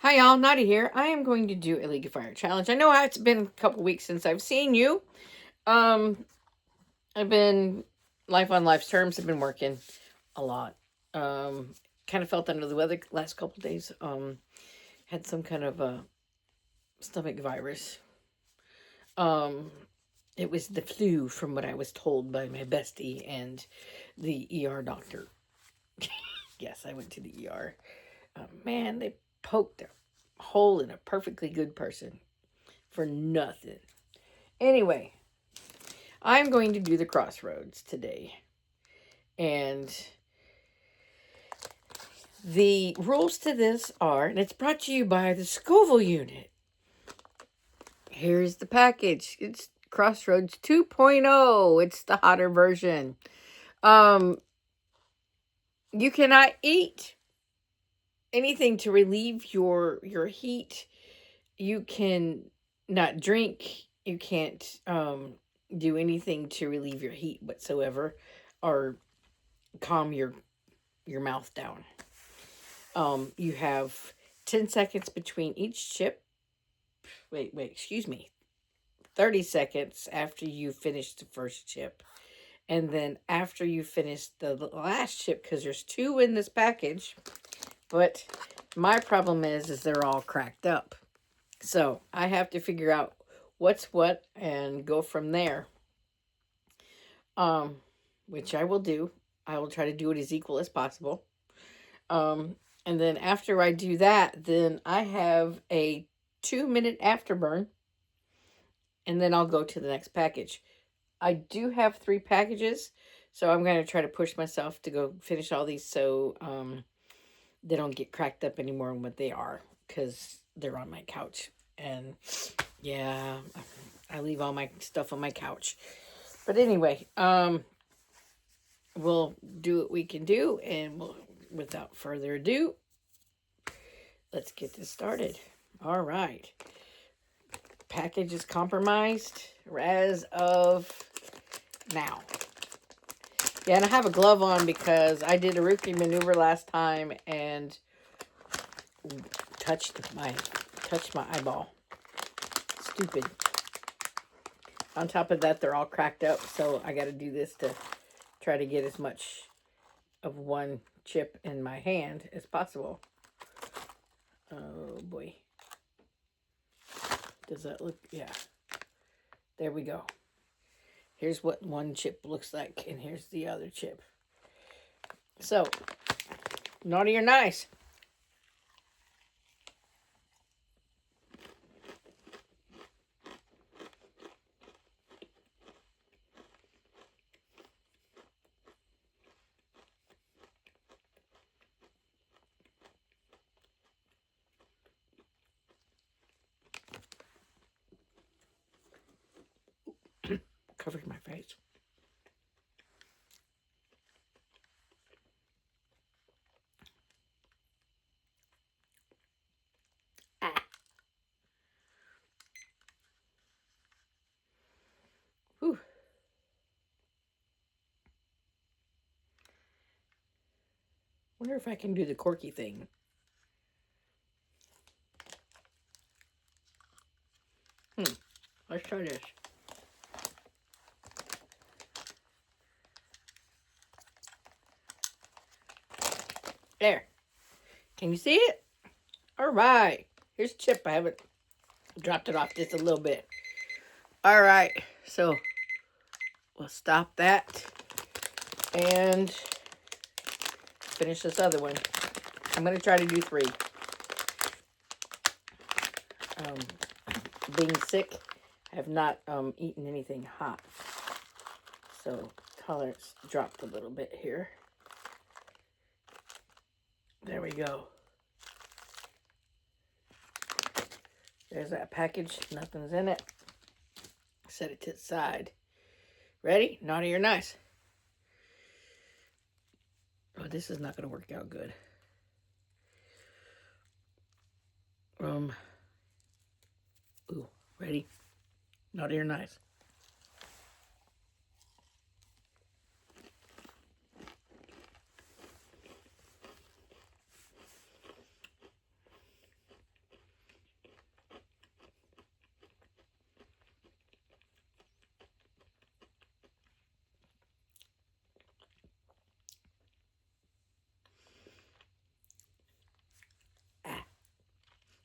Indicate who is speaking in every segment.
Speaker 1: Hi y'all, Naughty here. I am going to do a League of Fire challenge. I know it's been a couple weeks since I've seen you. Um, I've been life on life's terms. I've been working a lot. Um, kind of felt under the weather last couple days. Had some kind of a stomach virus. Um, it was the flu, from what I was told by my bestie and the ER doctor. Yes, I went to the ER. Man, they poked a hole in a perfectly good person for nothing. Anyway, I'm going to do the crossroads today. And the rules to this are, and it's brought to you by the Scoville unit. Here's the package. It's Crossroads 2.0. It's the hotter version. You cannot eat anything to relieve your heat. You can not drink. You can't do anything to relieve your heat whatsoever or calm your mouth down. You have 10 seconds between each chip. Excuse me. 30 seconds after you finish the first chip. And then after you finish the last chip, because there's two in this package, but my problem is they're all cracked up. So I have to figure out what's what and go from there. Which I will do. I will try to do it as equal as possible. And then after I do that, then I have a 2-minute afterburn. And then I'll go to the next package. I do have 3 packages, so I'm going to try to push myself to go finish all these so they don't get cracked up anymore than what they are, because they're on my couch. And yeah, I leave all my stuff on my couch. But anyway, we'll do what we can do, and without further ado, let's get this started. All right. Package is compromised as of now. Yeah, and I have a glove on because I did a rookie maneuver last time and touched my eyeball. Stupid. On top of that, they're all cracked up, so I got to do this to try to get as much of one chip in my hand as possible. Oh boy. Does that look? Yeah. There we go. Here's what one chip looks like, and here's the other chip. So, naughty or nice? Covered my face. Ah. Whew. Wonder if I can do the corky thing. Let's try this. There. Can you see it? All right. Here's chip. I haven't dropped it off just a little bit. All right. So we'll stop that and finish this other one. I'm going to try to do 3. Being sick, I have not eaten anything hot. So tolerance dropped a little bit here. There we go. There's that package. Nothing's in it. Set it to the side. Ready? Naughty or nice? Oh, this is not going to work out good. Ooh, ready? Naughty or nice?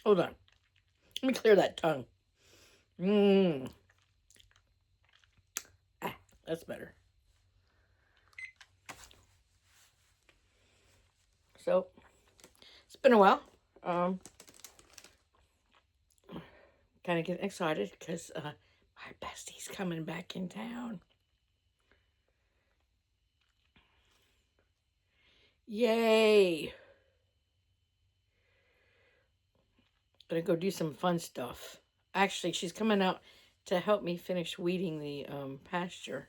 Speaker 1: Hold on. Let me clear that tongue. Mmm. Ah, that's better. So, it's been a while. Kind of getting excited because my bestie's coming back in town. Yay! Gonna go do some fun stuff. Actually, she's coming out to help me finish weeding the pasture.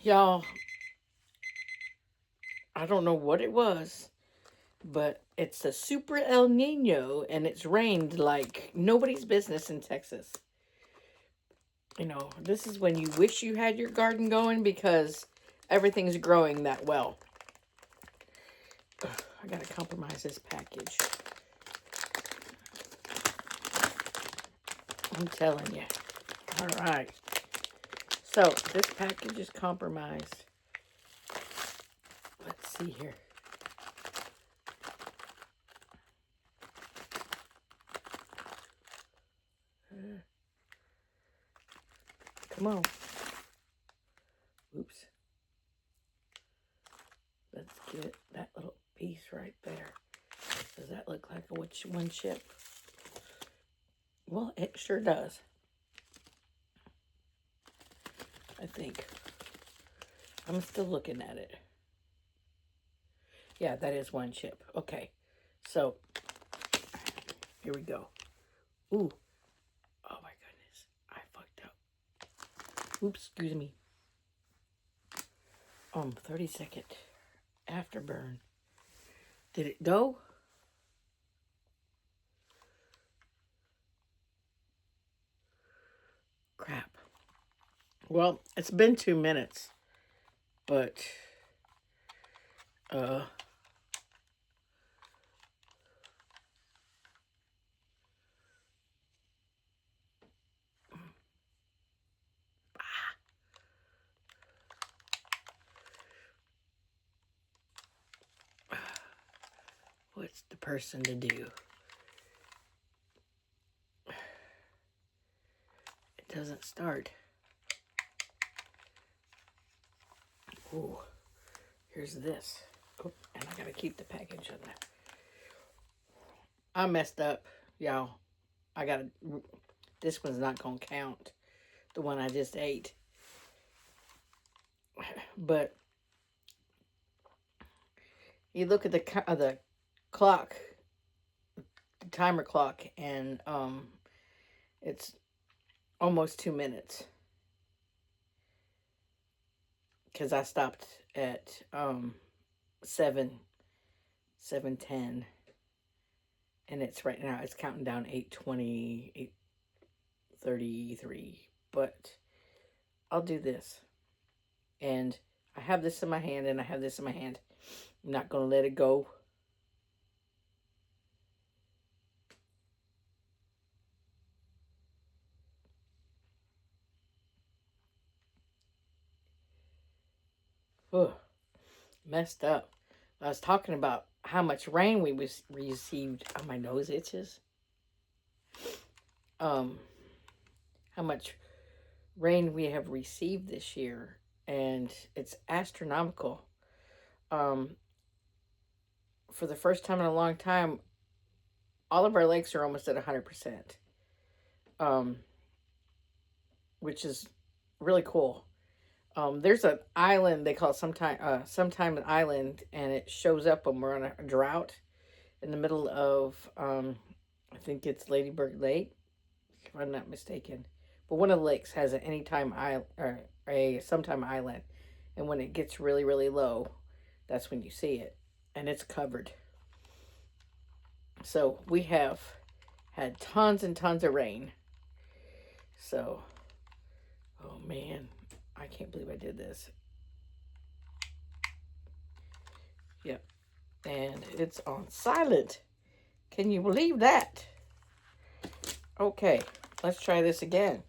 Speaker 1: Y'all, I don't know what it was, but it's a super El Nino, and it's rained like nobody's business in Texas. You know, this is when you wish you had your garden going because everything's growing that well. Ugh, I gotta compromise this package. I'm telling you. All right. So, this package is compromised. Let's see here. Come on. Oops. Let's get that little piece right there. Does that look like a one chip? Well, it sure does. I think. I'm still looking at it. Yeah, that is one chip. Okay. So, here we go. Ooh. Oh my goodness. I fucked up. Oops, excuse me. 30-second afterburn. Did it go? Crap. Well, it's been 2 minutes. But, what's the person to do? It doesn't start. Ooh, here's this. Oh, and I gotta keep the package on that. I messed up, y'all. This one's not gonna count. The one I just ate. But you look at the clock, the timer clock, and it's almost 2 minutes. Because I stopped at 7:10, and it's right now, it's counting down 8:20, 8:33. But I'll do this. And I have this in my hand, and I have this in my hand. I'm not going to let it go. Ugh, messed up. I was talking about how much rain we received. Oh, my nose itches. How much rain we have received this year, and it's astronomical. For the first time in a long time, all of our lakes are almost at 100%, which is really cool. There's an island they call it sometime an island, and it shows up when we're on a drought in the middle of I think it's Ladybird Lake, if I'm not mistaken. But one of the lakes has an anytime island or a sometime island, and when it gets really really low, that's when you see it, and it's covered. So we have had tons and tons of rain. So, oh man, I can't believe I did this. Yep. And it's on silent. Can you believe that? Okay, let's try this again.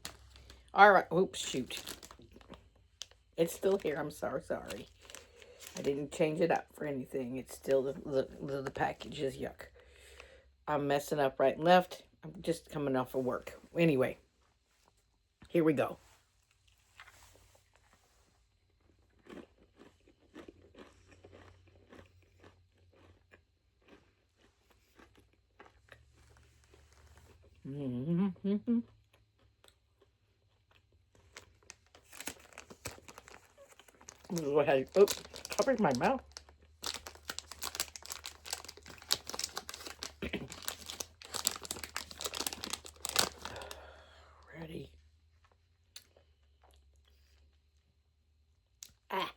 Speaker 1: All right. Oops, shoot. It's still here. I'm sorry. I didn't change it up for anything. It's still the package is yuck. I'm messing up right and left. I'm just coming off of work. Anyway, here we go. Mm-hmm. Go ahead. Oops, covered my mouth. Ready. Ah.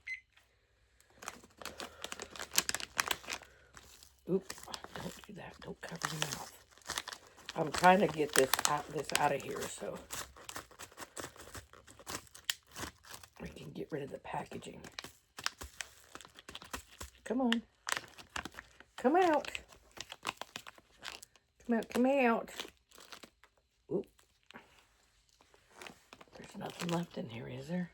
Speaker 1: Oop. Don't do that. Don't cover your mouth. I'm trying to get this out of here so we can get rid of the packaging. Come on. Come out. Come out. Come out. Oop. There's nothing left in here, is there?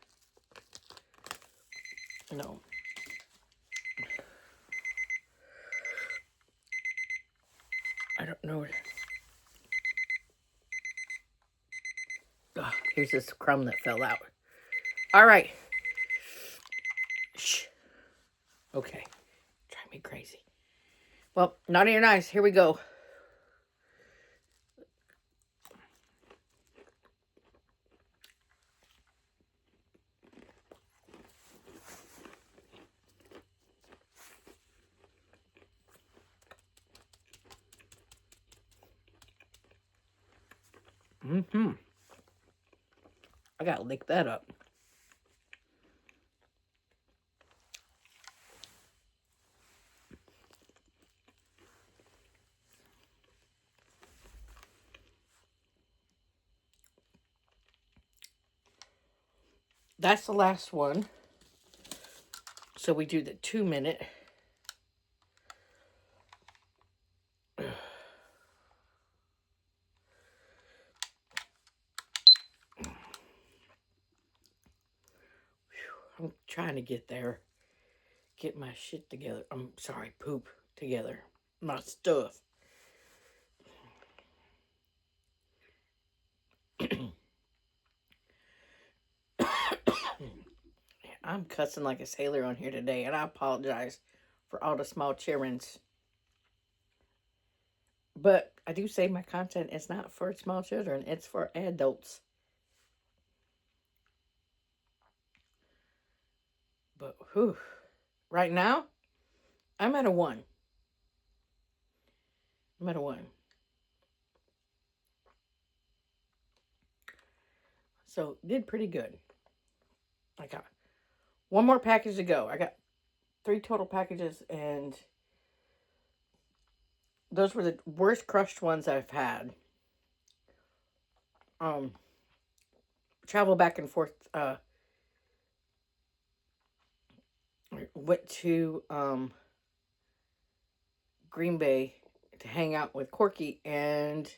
Speaker 1: No. I don't know. Oh, here's this crumb that fell out. All right. Shh. Okay. Drive me crazy. Well, naughty or nice. Here we go. I gotta lick that up. That's the last one. So we do the 2-minute. I'm trying to get there. Get my shit together. I'm sorry, poop together. My stuff. I'm cussing like a sailor on here today, and I apologize for all the small childrens. But I do say my content is not for small children, it's for adults. But whew, right now, I'm at a 1. I'm at a 1. So did pretty good. I got one more package to go. I got 3 total packages, and those were the worst crushed ones I've had. Travel back and forth. Went to Green Bay to hang out with Corky, and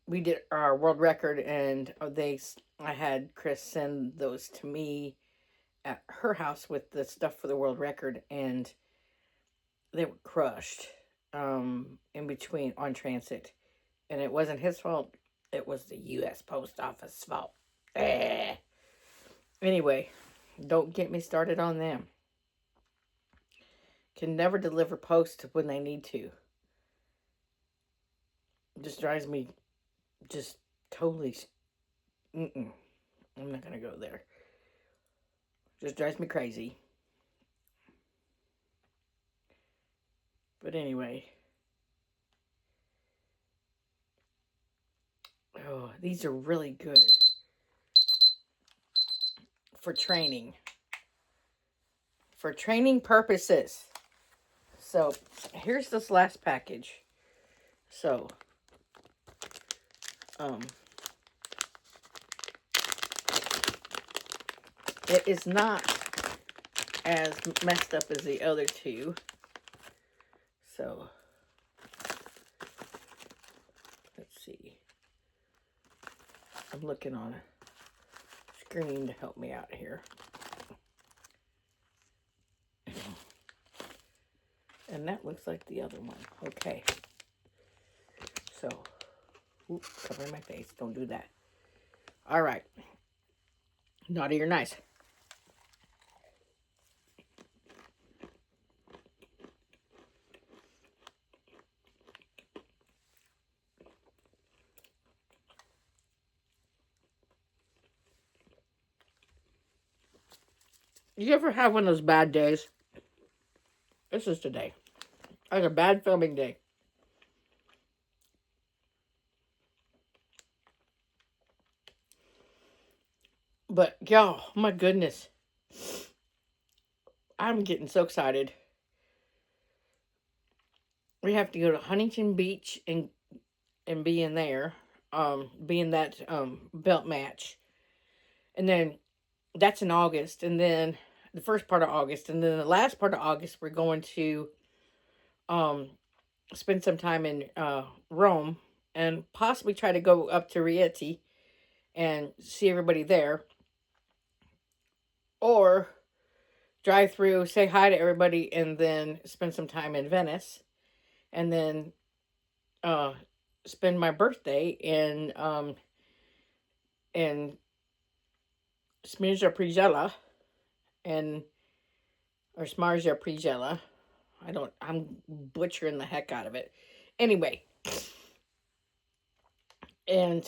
Speaker 1: we did our world record. And I had Chris send those to me at her house with the stuff for the world record, and they were crushed in between on transit, and it wasn't his fault. It was the U.S. Post Office fault. Anyway, don't get me started on them. Can never deliver post when they need to. Just drives me just totally. I'm not gonna go there. Just drives me crazy. But anyway. Oh, these are really good for training. For training purposes. So, here's this last package. So, it is not as messed up as the other 2. So, let's see. I'm looking on a screen to help me out here. And that looks like the other one. Okay. So, oops, covering my face. Don't do that. All right. Naughty or nice? You ever have one of those bad days? This is today. I had a bad filming day. But, y'all, my goodness. I'm getting so excited. We have to go to Huntington Beach and be in there. Be in that belt match. And then that's in August. And then the first part of August. And then the last part of August, we're going to spend some time in Rome and possibly try to go up to Rieti and see everybody there. Or drive through, say hi to everybody, and then spend some time in Venice. And then spend my birthday in Smirja Prigella and or Smarja Prigella. I'm butchering the heck out of it. Anyway. And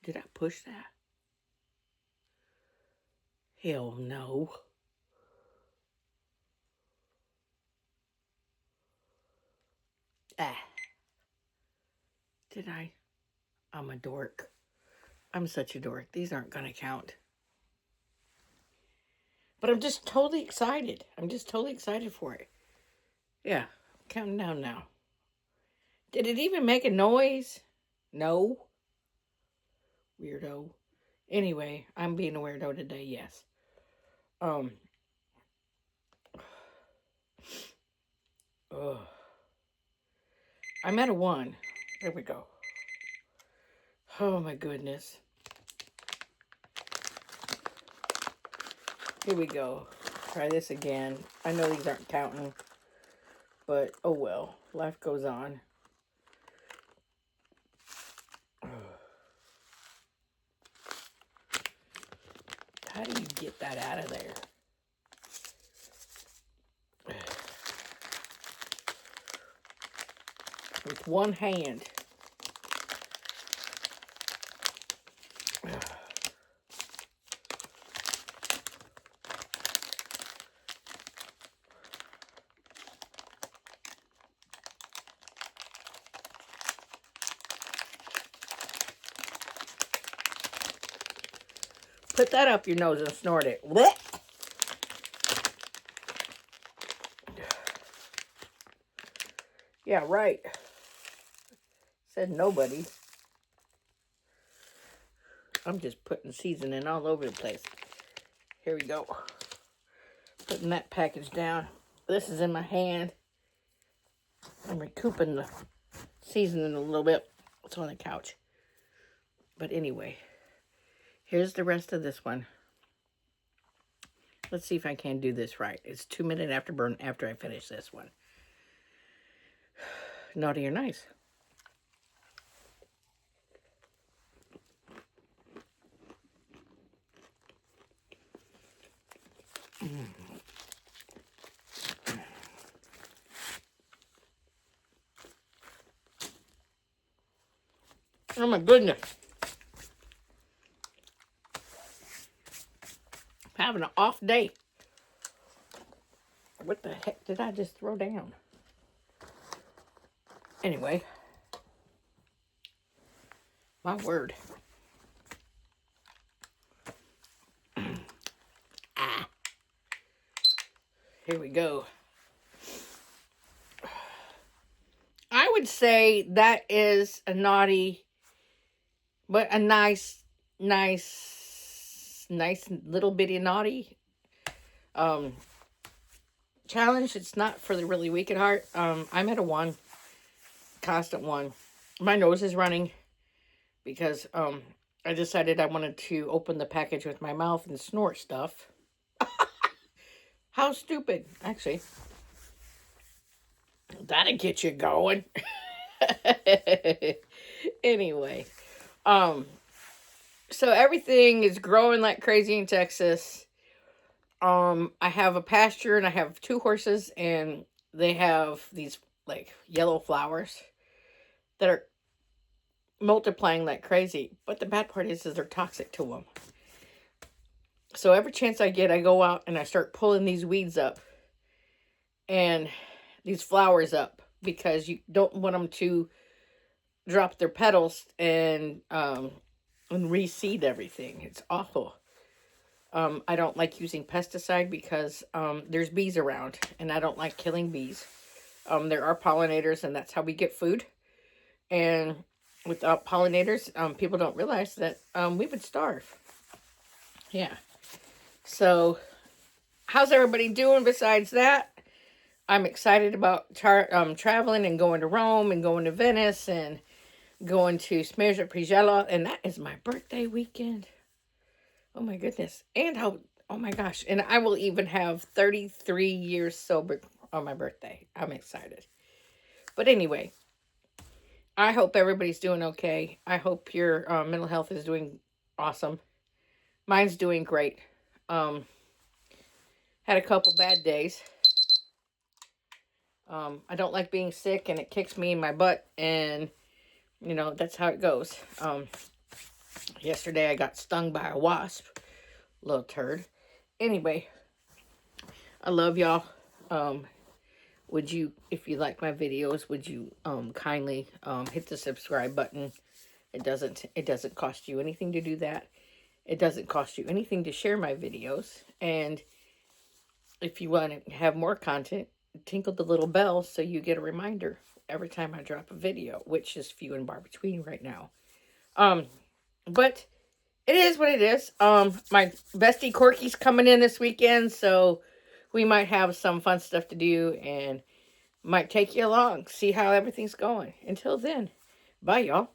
Speaker 1: did I push that? Hell no. Did I? I'm a dork. I'm such a dork. These aren't going to count. But I'm just totally excited. I'm just totally excited for it. Yeah. Counting down now. Did it even make a noise? No. Weirdo. Anyway, I'm being a weirdo today, yes. Ugh. I'm at a 1. There we go. Oh my goodness. Here we go. Try this again. I know these aren't counting, but oh well. Life goes on. How do you get that out of there? With one hand. Put that up your nose and snort it. Blech. Yeah, right. Said nobody. I'm just putting seasoning all over the place. Here we go. Putting that package down. This is in my hand. I'm recouping the seasoning a little bit. It's on the couch. But anyway, here's the rest of this one. Let's see if I can do this right. It's 2 minutes after burn after I finish this one. Naughty or nice? Oh my goodness. I'm having an off day. What the heck did I just throw down? Anyway. My word. Here we go. I would say that is a naughty, but a nice little bitty naughty challenge. It's not for the really weak at heart. I'm at a 1, constant 1. My nose is running because I decided I wanted to open the package with my mouth and snort stuff. How stupid, actually. That'll get you going. Anyway, so everything is growing like crazy in Texas. I have a pasture and I have 2 horses, and they have these like yellow flowers that are multiplying like crazy. But the bad part is they're toxic to them. So every chance I get, I go out and I start pulling these weeds up and these flowers up, because you don't want them to drop their petals and reseed everything. It's awful. I don't like using pesticide because there's bees around, and I don't like killing bees. There are pollinators, and that's how we get food. And without pollinators, people don't realize that we would starve. Yeah. So, how's everybody doing besides that? I'm excited about traveling and going to Rome and going to Venice and going to Smierza Prigella, and that is my birthday weekend. Oh my goodness. And oh my gosh. And I will even have 33 years sober on my birthday. I'm excited. But anyway, I hope everybody's doing okay. I hope your mental health is doing awesome. Mine's doing great. Had a couple bad days. I don't like being sick, and it kicks me in my butt, and that's how it goes. Yesterday I got stung by a wasp. Little turd. Anyway, I love y'all. Would you, if you like my videos, would you kindly hit the subscribe button? It doesn't cost you anything to do that. It doesn't cost you anything to share my videos. And if you want to have more content, tinkle the little bell so you get a reminder every time I drop a video, which is few and far between right now. But it is what it is. My bestie Corky's coming in this weekend, so we might have some fun stuff to do and might take you along, see how everything's going. Until then, bye y'all.